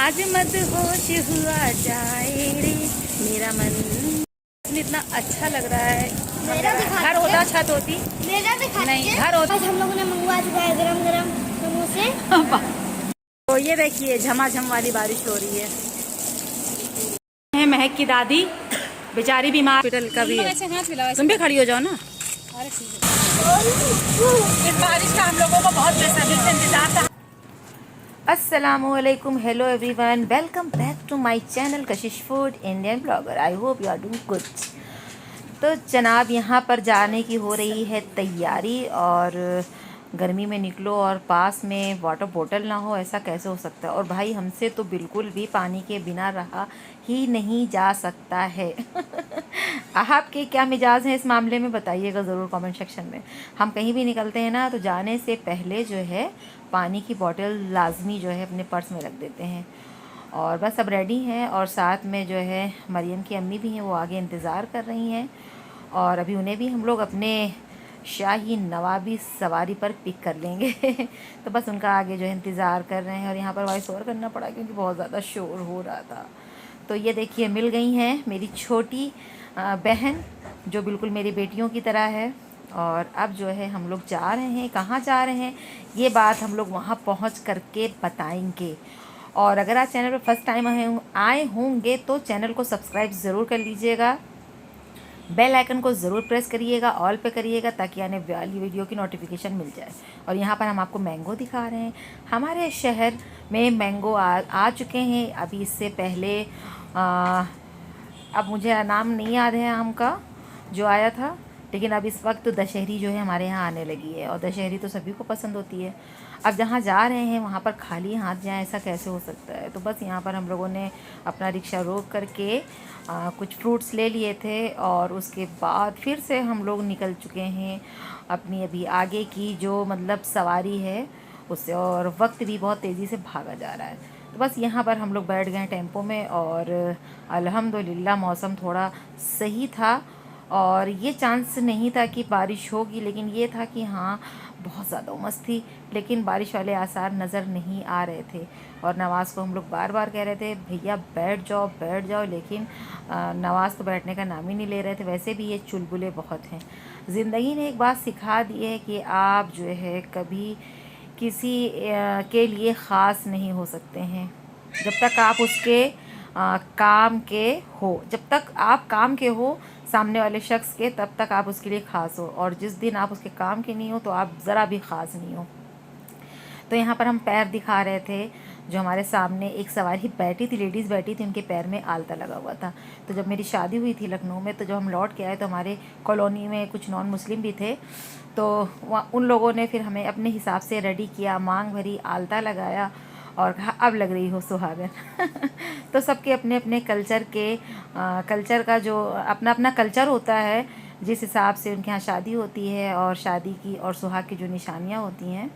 आज मत होश हुआ जाए रे मेरा मन। इतना अच्छा लग रहा है। घर होता छत होती नहीं, घर होता। आज हम लोगों ने मंगवा चुका है गरम गरम समोसे। तो ये देखिए झमाझम वाली बारिश हो रही है। महक की दादी बेचारी बीमार, हॉस्पिटल का भी है। तुम भी खड़ी हो जाओ ना। इस बारिश का हम लोगों को बहुत बेसब्री से इंतजार था। अस्सलामुअलैकुम, hello everyone, welcome back to my channel Kashish food Indian blogger. I hope you are doing good. तो जनाब यहाँ पर जाने की हो रही है तैयारी, और गर्मी में निकलो और पास में वाटर बोतल ना हो, ऐसा कैसे हो सकता है। और भाई हमसे तो बिल्कुल भी पानी के बिना रहा ही नहीं जा सकता है। आपके क्या मिजाज हैं इस मामले में, बताइएगा ज़रूर कमेंट सेक्शन में। हम कहीं भी निकलते हैं ना, तो जाने से पहले जो है पानी की बोतल लाजमी जो है अपने पर्स में रख देते हैं। और बस अब रेडी हैं, और साथ में जो है मरियम की अम्मी भी हैं, वो आगे इंतज़ार कर रही हैं। और अभी उन्हें भी हम लोग अपने शाही नवाबी सवारी पर पिक कर लेंगे। तो बस उनका आगे जो है इंतज़ार कर रहे हैं। और यहाँ पर वॉइस ओवर करना पड़ा क्योंकि बहुत ज़्यादा शोर हो रहा था। तो ये देखिए मिल गई हैं मेरी छोटी बहन, जो बिल्कुल मेरी बेटियों की तरह है। और अब जो है हम लोग जा रहे हैं, कहाँ जा रहे हैं ये बात हम लोग वहाँ पहुँच करके बताएंगे। और अगर आप चैनल पर फर्स्ट टाइम आए होंगे तो चैनल को सब्सक्राइब ज़रूर कर लीजिएगा, बेल आइकन को ज़रूर प्रेस करिएगा, ऑल पे करिएगा, ताकि आने वाली वीडियो की नोटिफिकेशन मिल जाए। और यहाँ पर हम आपको मैंगो दिखा रहे हैं। हमारे शहर में मैंगो आ चुके हैं। अभी इससे पहले अब मुझे नाम नहीं याद है आम का जो आया था, लेकिन अब इस वक्त दशहरी जो है हमारे यहाँ आने लगी है। और दशहरी तो सभी को पसंद होती है। अब जहाँ जा रहे हैं वहाँ पर खाली हाथ जाएं, ऐसा कैसे हो सकता है। तो बस यहाँ पर हम लोगों ने अपना रिक्शा रोक करके कुछ फ्रूट्स ले लिए थे, और उसके बाद फिर से हम लोग निकल चुके हैं अपनी अभी आगे की जो मतलब सवारी है उससे। और वक्त भी बहुत तेज़ी से भागा जा रहा है। तो बस यहाँ पर हम लोग बैठ गए टेम्पो में, और अल्हम्दुलिल्लाह मौसम थोड़ा सही था। और ये चांस नहीं था कि बारिश होगी, लेकिन ये था कि हाँ बहुत ज़्यादा उमस थी, लेकिन बारिश वाले आसार नज़र नहीं आ रहे थे। और नवाज़ को हम लोग बार बार कह रहे थे भैया बैठ जाओ बैठ जाओ, लेकिन नवाज़ तो बैठने का नाम ही नहीं ले रहे थे। वैसे भी ये चुलबुले बहुत हैं। ज़िंदगी ने एक बात सिखा दी है कि आप जो है कभी किसी के लिए ख़ास नहीं हो सकते हैं जब तक आप उसके काम के हो। जब तक आप काम के हो सामने वाले शख्स के, तब तक आप उसके लिए ख़ास हो। और जिस दिन आप उसके काम के नहीं हो तो आप ज़रा भी ख़ास नहीं हो। तो यहाँ पर हम पैर दिखा रहे थे। जो हमारे सामने एक सवारी बैठी थी, लेडीज़ बैठी थी, उनके पैर में आलता लगा हुआ था। तो जब मेरी शादी हुई थी लखनऊ में, तो जब हम लौट के आए तो हमारे कॉलोनी में कुछ नॉन मुस्लिम भी थे। तो उन लोगों ने फिर हमें अपने हिसाब से रेडी किया, मांग भरी, आलता लगाया और कहा अब लग रही हो सुहागन। तो सबके अपने अपने कल्चर का जो अपना अपना कल्चर होता है, जिस हिसाब से उनके यहाँ शादी होती है, और शादी की और सुहाग की जो निशानियाँ होती हैं,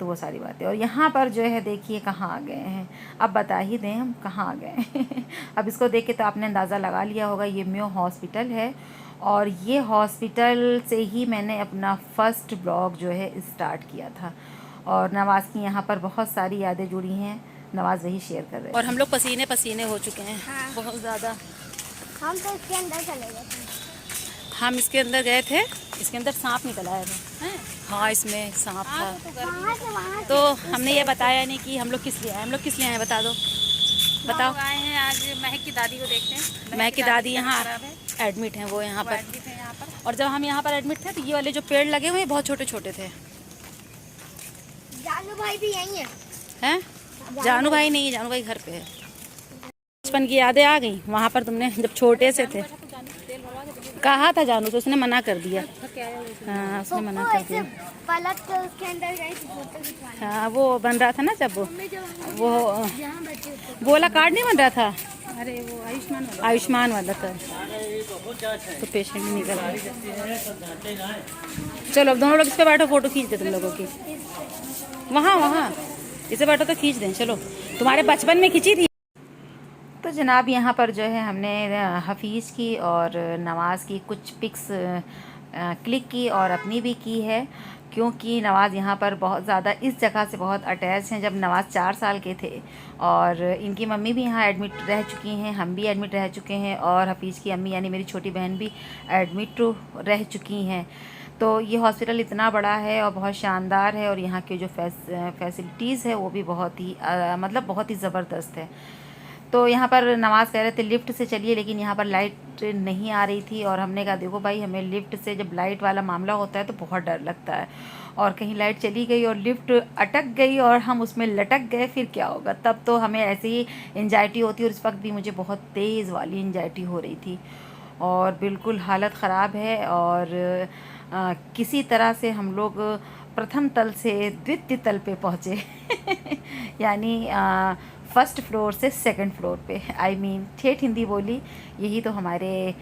तो वो सारी बातें। और यहाँ पर जो है देखिए कहाँ आ गए हैं। अब बता ही दें हम कहाँ आ गए हैं। अब इसको देख के तो आपने अंदाज़ा लगा लिया होगा, ये म्यो हॉस्पिटल है। और ये हॉस्पिटल से ही मैंने अपना फ़र्स्ट ब्लॉग जो है स्टार्ट किया था। और नवाज़ की यहाँ पर बहुत सारी यादें जुड़ी हैं, नवाज़ वही शेयर कर रहे हैं। और हम लोग पसीने पसीने हो चुके हैं। हाँ। बहुत ज़्यादा। हम तो इसके अंदर चले गए थे। हम इसके अंदर गए थे, इसके अंदर सांप निकल आया था। हाँ इसमें सांप था। तो हमने ये बताया नहीं कि हम लोग किस लिए आए। हम लोग किस लिए आए बता दो, बताओ। आए हैं आज महक की दादी को देखते हैं। महक की दादी यहाँ एडमिट हैं, वो यहाँ पर। और जब हम यहाँ पर एडमिट थे तो ये वाले जो पेड़ लगे हुए बहुत छोटे छोटे थे। जानू भाई भी यहीं है। हैं? जानू भाई नहीं, जानू भाई घर पे है। बचपन की यादें आ गई। वहाँ पर तुमने जब छोटे से थे कहा था जानू, तो उसने मना कर दिया। हाँ उसने मना कर दिया। पलट के उसके अंदर गई थी फोटो खिंचवाने। हाँ वो बन रहा था ना, जब वो बोला कार्ड नहीं बन रहा था। अरे वो आयुष्मान वाला था। तो पेशेंट ही निकल आया। चलो अब दोनों लोग इस पे बैठो, फोटो खींच दे तुम लोगों की। वहाँ इसे बैठो तो खींच दें। चलो तुम्हारे बचपन में खींची थी। तो जनाब यहाँ पर जो है हमने हफीज़ की और नवाज़ की कुछ पिक्स क्लिक की, और अपनी भी की है, क्योंकि नवाज़ यहाँ पर बहुत ज़्यादा इस जगह से बहुत अटैच हैं। जब नवाज़ 4 साल के थे और इनकी मम्मी भी यहाँ एडमिट रह चुकी हैं, हम भी एडमिट रह चुके हैं और हफीज़ की अम्मी यानी मेरी छोटी बहन भी एडमिट रह चुकी हैं। तो ये हॉस्पिटल इतना बड़ा है और बहुत शानदार है और यहाँ के जो फैसिलिटीज़ है वो भी बहुत ही मतलब बहुत ही ज़बरदस्त है। तो यहाँ पर नवाज़ कह रहे थे लिफ्ट से चलिए, लेकिन यहाँ पर लाइट नहीं आ रही थी और हमने कहा देखो भाई, हमें लिफ्ट से जब लाइट वाला मामला होता है तो बहुत डर लगता है, और कहीं लाइट चली गई और लिफ्ट अटक गई और हम उसमें लटक गए फिर क्या होगा। तब तो हमें ऐसे ही एंजाइटी होती है और इस वक्त भी मुझे बहुत तेज़ वाली एंजाइटी हो रही थी और बिल्कुल हालत ख़राब है। और किसी तरह से हम लोग प्रथम तल से द्वितीय तल पे पहुँचे यानी फर्स्ट फ्लोर से सेकंड फ्लोर पे। आई मीन ठेठ हिंदी बोली, यही तो हमारे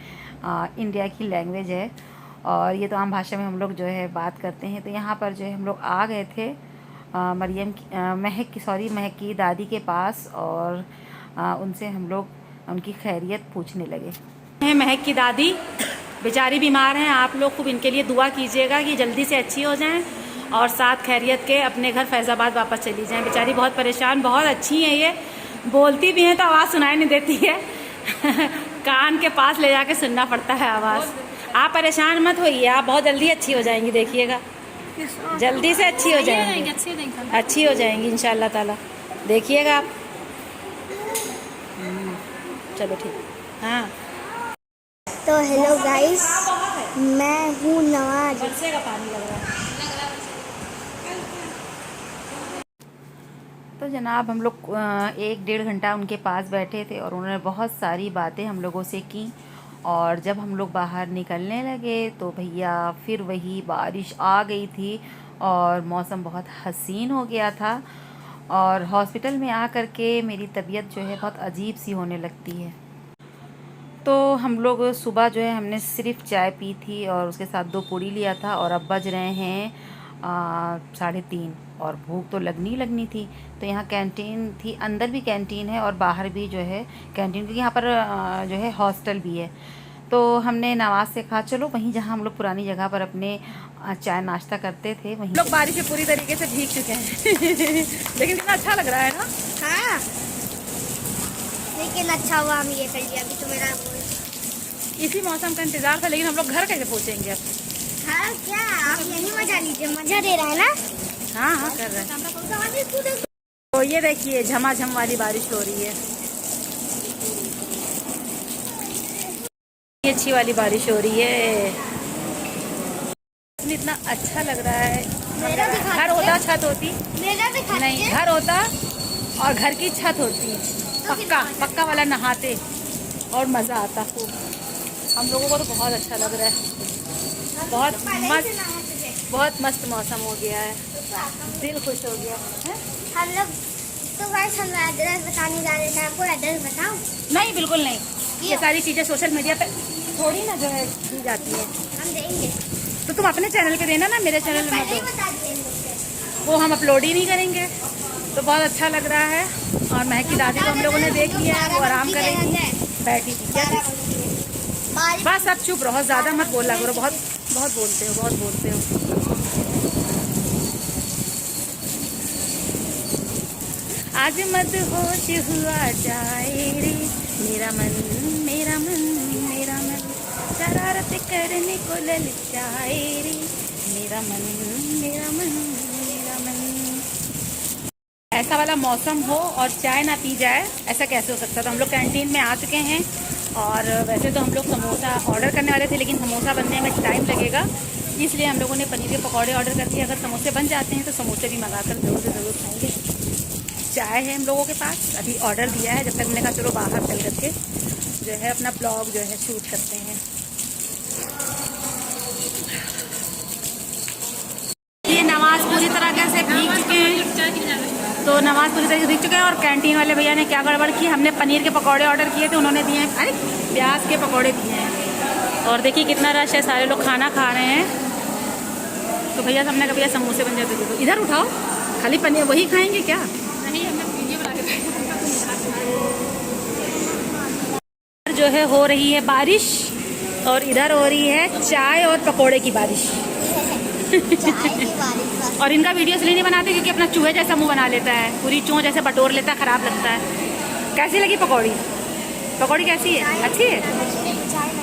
इंडिया की लैंग्वेज है और ये तो आम भाषा में हम लोग जो है बात करते हैं। तो यहाँ पर जो है हम लोग आ गए थे मरियम की महक की दादी के पास और उनसे हम लोग उनकी खैरियत पूछने लगे। महक की दादी बेचारी बीमार हैं, आप लोग खूब इनके लिए दुआ कीजिएगा कि जल्दी से अच्छी हो जाएं और साथ खैरियत के अपने घर फैज़ाबाद वापस चली जाएं। बेचारी बहुत परेशान, बहुत अच्छी हैं, ये बोलती भी हैं तो आवाज़ सुनाई नहीं देती है कान के पास ले जाके सुनना पड़ता है आवाज़। आप परेशान मत होइए, आप बहुत जल्दी अच्छी हो जाएंगी, देखिएगा जल्दी से अच्छी हो जाएंगी, अच्छी हो जाएंगी इंशाल्लाह ताला, देखिएगा आप। चलो ठीक, हाँ। तो हेलो गाइस, मैं हूँ नवाज। का पानी लग रहा है। तो जनाब हम लोग 1-1.5 घंटा उनके पास बैठे थे और उन्होंने बहुत सारी बातें हम लोगों से की। और जब हम लोग बाहर निकलने लगे तो भैया फिर वही बारिश आ गई थी और मौसम बहुत हसीन हो गया था। और हॉस्पिटल में आ कर के मेरी तबीयत जो है बहुत अजीब सी होने लगती है। तो हम लोग सुबह जो है हमने सिर्फ चाय पी थी और उसके साथ 2 पूड़ी लिया था और अब बज रहे हैं 3:30 और भूख तो लगनी थी। तो यहाँ कैंटीन थी, अंदर भी कैंटीन है और बाहर भी जो है कैंटीन, क्योंकि यहाँ पर जो है हॉस्टल भी है। तो हमने नवाज से कहा चलो वहीं जहाँ हम लोग पुरानी जगह पर अपने चाय नाश्ता करते थे वहीं। लोग बारिश में पूरी तरीके से भीग चुके हैं लेकिन कितना अच्छा लग रहा है ना। हाँ, लेकिन अच्छा हुआ हम ये कर लिया, अभी तो मेरा इसी मौसम का इंतजार था, लेकिन हम लोग घर कैसे पहुँचेंगे अब। हाँ क्या आप यही मजा लीजिए, मजा दे रहा है ना। हाँ हाँ कर रहे हैं। तो ये देखिए झमाझम वाली बारिश हो रही है, ये अच्छी वाली बारिश हो रही है, इतना अच्छा लग रहा है। मेरा भी घर होता छत होती मेरा भी खा नहीं, घर होता और घर की छत होती पक्का वाला, नहाते और मज़ा आता खूब। हम लोगों को तो बहुत अच्छा लग रहा है, बहुत मस्त मौसम हो गया है, दिल खुश हो गया है। हम लोग तो गाइस हम एड्रेस बताने जा रहे थे, आपको एड्रेस बताऊं? नहीं बिल्कुल नहीं, ये सारी चीज़ें सोशल मीडिया पे थोड़ी ना जो है दी जाती है। हम देंगे तो तुम अपने चैनल पे देना ना, मेरे चैनल में पहले ही तो बता देंगे। वो हम अपलोड ही नहीं करेंगे। तो बहुत अच्छा लग रहा है और महक की दादी को हम लोगों ने देख लिया है, वो आराम करेंगी बैठी थी। क्या बस अब चुप रहो, ज़्यादा मत बोला करो, बहुत बोलते हो, बहुत बोलते हो। आज मत होश हुआ जाए रे मेरा मन मेरा मन मेरा मन, शरारत करने को ललचाए रे मेरा मन मेरा मन मेरा मन। ऐसा वाला मौसम हो और चाय ना पी जाए, ऐसा कैसे हो सकता। तो हम लोग कैंटीन में आ चुके हैं और वैसे तो हम लोग समोसा ऑर्डर करने वाले थे, लेकिन समोसा बनने में टाइम लगेगा, इसलिए हम लोगों ने पनीर के पकौड़े ऑर्डर कर दिए। अगर समोसे बन जाते हैं तो समोसे भी मंगा कर ज़रूर से ज़रूर खाएंगे। चाय है हम लोगों के पास, अभी ऑर्डर दिया है, जब तक हमने कहा चलो बाहर चल करके जो है अपना ब्लॉग जो है शूट करते हैं। ये नमाज पूरी तरह से भीग चुके हैं, तो नमाज पूरी तरह से भीग चुके हैं और कैंटीन वाले भैया ने क्या गड़बड़ की, हमने पनीर के पकौड़े ऑर्डर किए थे, उन्होंने दिए हैं अरे प्याज के पकौड़े दिए हैं। और देखिए कितना रश है, सारे लोग खाना खा रहे हैं। तो भैया हमने कहा भैया समोसे बन जाते तो इधर उठाओ, खाली पनीर वही खाएंगे क्या। नहीं, हमने वीडियो बना के जो है हो रही है बारिश और इधर हो रही है चाय और पकोड़े की बारिश जाएगी बारिश बस। और इनका वीडियो इसलिए नहीं बनाते क्योंकि अपना चूहे जैसा मुंह बना लेता है, पूरी चों जैसे बटोर लेता है, ख़राब लगता है। कैसी लगी पकौड़ी? पकौड़ी कैसी है? अच्छी है। चाय लगी।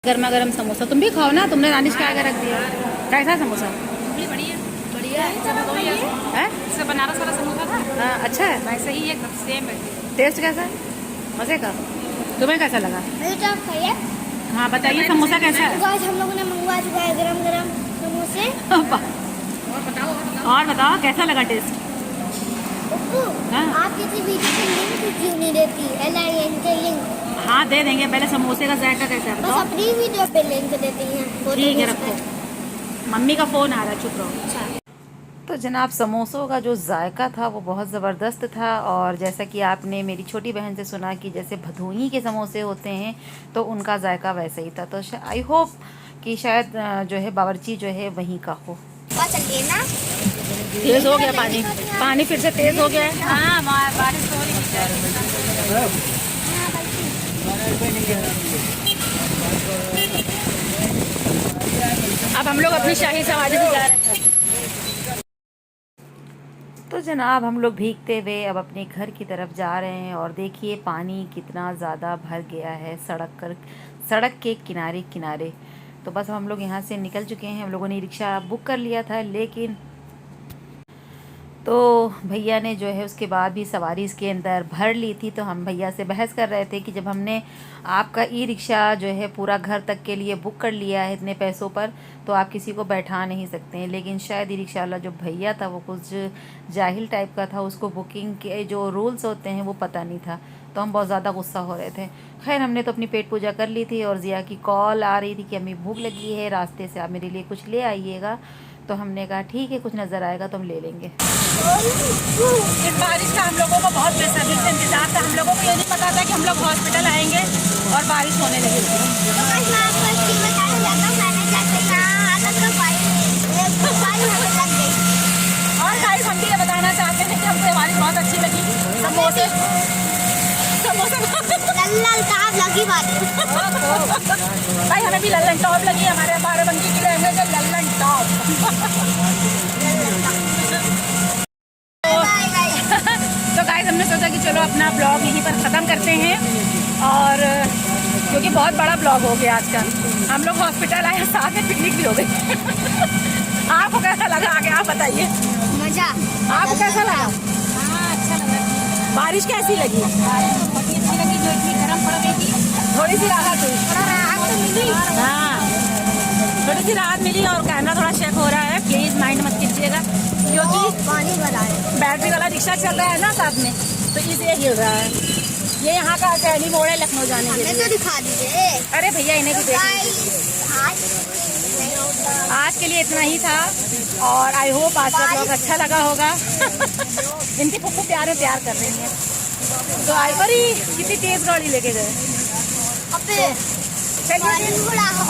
गर्मा गर्म समोसा तुम भी खाओ ना, तुमने रानिश का आगे रख दिया। कैसा समोसा बढ़िया है? जैसे बनारस वाला समोसा था हाँ, अच्छा है। वैसे ही एकदम सेम है। टेस्ट कैसा है? मज़े का। तुम्हें कैसा लगा? मेरी तरफ खाइए। हाँ बताइए, समोसा कैसा है? आज हम लोगों ने मंगवा चुका है गरम गरम समोसे। और बताओ कैसा लगा टेस्ट? पप्पू, हाँ। आप किसी वीडियो की लिंक क्यों नहीं देती? LIN के लिंक हाँ दे देंगे, पहले समोसे का जायका कैसा है बस बताओ। अपनी वीडियो पे लिंक देती हैं। ठीक है रखो, मम्मी का फ़ोन आ रहा है, चुप रहो। तो जनाब समोसों का जो जायका था वो बहुत ज़बरदस्त था। और जैसा कि आपने मेरी छोटी बहन से सुना कि जैसे भदोही के समोसे होते हैं तो उनका जायका वैसे ही था। तो आई होप कि शायद जो है बावर्ची जो है वहीं का हो। चलिए ना। तेज़ हो गया पानी, पानी फिर से तेज़ हो गया है। हाँ बारिश हो रही है। अब हम लोग अपनी शाही सवारी से जा रहे हैं। तो जनाब हम लोग भीगते हुए अब अपने घर की तरफ जा रहे हैं। और देखिए पानी कितना ज़्यादा भर गया है सड़क के किनारे किनारे। तो बस हम लोग यहाँ से निकल चुके हैं। हम लोगों ने रिक्शा बुक कर लिया था, लेकिन तो भैया ने जो है उसके बाद भी सवारी इसके अंदर भर ली थी। तो हम भैया से बहस कर रहे थे कि जब हमने आपका ई-रिक्शा जो है पूरा घर तक के लिए बुक कर लिया है इतने पैसों पर, तो आप किसी को बैठा नहीं सकते हैं। लेकिन शायद ई-रिक्शा वाला जो भैया था वो कुछ जाहिल टाइप का था, उसको बुकिंग के जो रूल्स होते हैं वो पता नहीं था। तो हम बहुत ज़्यादा गुस्सा हो रहे थे। खैर हमने तो अपनी पेट पूजा कर ली थी। और ज़िया की कॉल आ रही थी कि हमें भूख लगी है, रास्ते से आप मेरे लिए कुछ ले आइएगा। तो हमने कहा ठीक है, कुछ नज़र आएगा तो हम ले लेंगे। इस बारिश का हम लोगों को बहुत बेसब्री से इंतजार था। हम लोगों को ये नहीं पता था कि हम लोग हॉस्पिटल आएंगे और बारिश होने लगेगी। तो बस मैं आपको एक चीज़ बताना चाहता हूँ। मैंने जैसे यहाँ आना तो पानी हमें लग गई। और गाइस हम भी ये बताना चाहते हैं कि हमको हमारी बहुत अच्छी लगी समोसे लल्लल कहाँ लगी बात। भाई हमें भी लल्लन टॉप लगी। हमारे बाराबंकी की लैंग्वेज है लल्लन टॉप। तो गाइस हमने सोचा कि चलो अपना ब्लॉग यहीं पर ख़त्म करते हैं। और क्योंकि बहुत बड़ा ब्लॉग हो गया आज का। हम लोग हॉस्पिटल आए, साथ में पिकनिक भी हो गई। आपको कैसा लगा आगे आप बताइए। मजा आपको कैसा लगा? हाँ अच्छा लगा। बारिश कैसी लगी? बहुत ही अच्छी लगी, जो इतनी गर्म पड़ गई थी थोड़ी सी राहत हुई। थोड़ा राहत तो मिली। हाँ थोड़ी सी राहत मिली। और कैमरा थोड़ा शेक हो रहा है, प्लीज़ माइंड मत कीजिएगा क्योंकि पानी भरा है। बैटरी वाला रिक्शा चल रहा है ना साथ में, तो इसलिए हिल रहा है। ये यहाँ का कैली मोड़ है लखनऊ जाने के हमें लिए। तो दिखा दीजिए। अरे भैया इन्हें भी देखिए। आज आज के लिए इतना ही था। और आई होप आज का ब्लॉग अच्छा लगा होगा। इनकी पुप्पू प्यार में प्यार कर रही है। तो आई पर ही कितनी तेज़ गाड़ी लेके गए। चलिए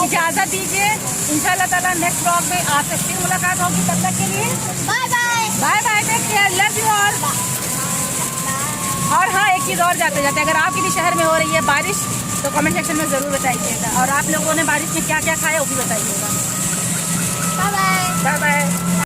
इजाज़त दीजिए। इंशाल्लाह ताला नेक्स्ट ब्लॉग में आपसे फिर मुलाकात होगी। तब तक के लिए bye bye. Bye bye, take care, love you all. और हाँ एक चीज़ और जाते जाते, अगर आपके भी शहर में हो रही है बारिश तो कमेंट सेक्शन में ज़रूर बताइएगा। और आप लोगों ने बारिश में क्या क्या खाया वो भी बताइएगा। Bye bye. Bye bye.